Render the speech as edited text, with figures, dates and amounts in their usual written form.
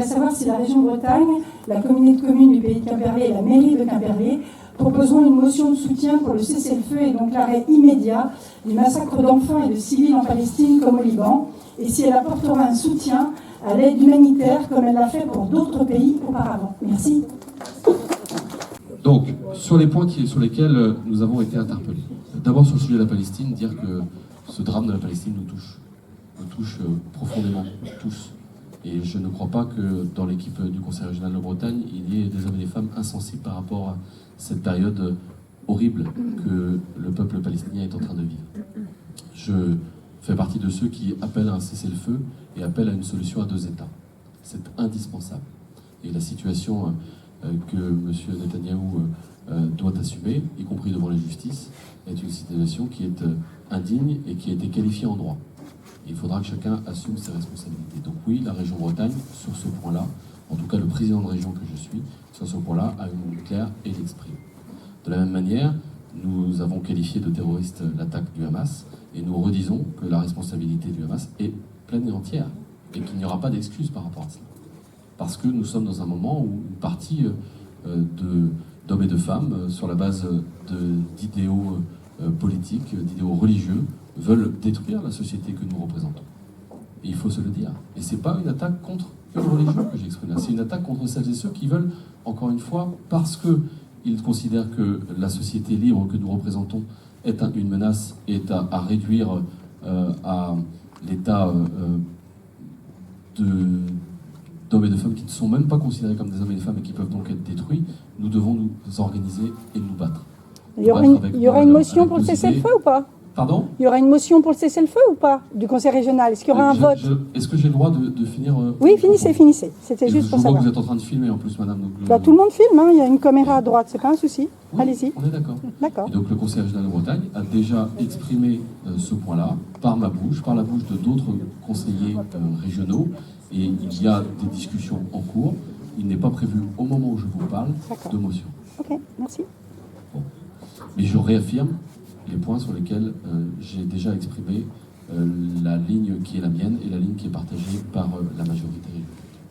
À savoir si la région Bretagne, la communauté de communes du pays de Quimperlé et la mairie de Quimperlé proposeront une motion de soutien pour le cessez-le-feu et donc l'arrêt immédiat du massacre d'enfants et de civils en Palestine comme au Liban, et si elle apportera un soutien à l'aide humanitaire comme elle l'a fait pour d'autres pays auparavant. Merci. Donc, sur les points sur lesquels nous avons été interpellés. D'abord sur le sujet de la Palestine, dire que ce drame de la Palestine nous touche profondément, tous. Et je ne crois pas que dans l'équipe du Conseil régional de Bretagne, il y ait des hommes et des femmes insensibles par rapport à cette période horrible que le peuple palestinien est en train de vivre. Je fais partie de ceux qui appellent à un cessez-le-feu et appellent à une solution à 2 États. C'est indispensable. Et la situation que M. Netanyahou doit assumer, y compris devant la justice, est une situation qui est indigne et qui a été qualifiée en droit. Il faudra que chacun assume ses responsabilités. Donc oui, la région Bretagne, sur ce point-là, en tout cas le président de région que je suis, sur ce point-là, a une ligne claire et l'exprime. De la même manière, nous avons qualifié de terroriste l'attaque du Hamas, et nous redisons que la responsabilité du Hamas est pleine et entière, et qu'il n'y aura pas d'excuses par rapport à cela. Parce que nous sommes dans un moment où une partie d'hommes et de femmes, sur la base d'idéaux politiques, d'idéaux religieux, veulent détruire la société que nous représentons. Et il faut se le dire. Et c'est pas une attaque contre une religion que j'exprime là, c'est une attaque contre celles et ceux qui veulent, encore une fois, parce qu'ils considèrent que la société libre que nous représentons est une menace, est à réduire à l'état d'hommes et de femmes qui ne sont même pas considérés comme des hommes et des femmes et qui peuvent donc être détruits. Nous devons nous organiser et nous battre. Il y aura une motion pour le cessez-le-feu ou pas? Pardon? Il y aura une motion pour le cessez-le-feu ou pas du Conseil régional? Est-ce qu'il y aura un vote? Est-ce que j'ai le droit de finir? Oui, finissez. C'était juste pour savoir. Je vois que vous êtes en train de filmer en plus, madame. Donc tout le monde filme, hein. Il y a une caméra à droite, c'est pas un souci. Oui, allez-y. On est d'accord. D'accord. Et donc le Conseil régional de Bretagne a déjà exprimé ce point-là par ma bouche, par la bouche de d'autres conseillers régionaux, et il y a des discussions en cours. Il n'est pas prévu au moment où je vous parle de motion. Ok, merci. Bon. Mais je réaffirme les points sur lesquels j'ai déjà exprimé la ligne qui est la mienne et la ligne qui est partagée par la majorité régionale.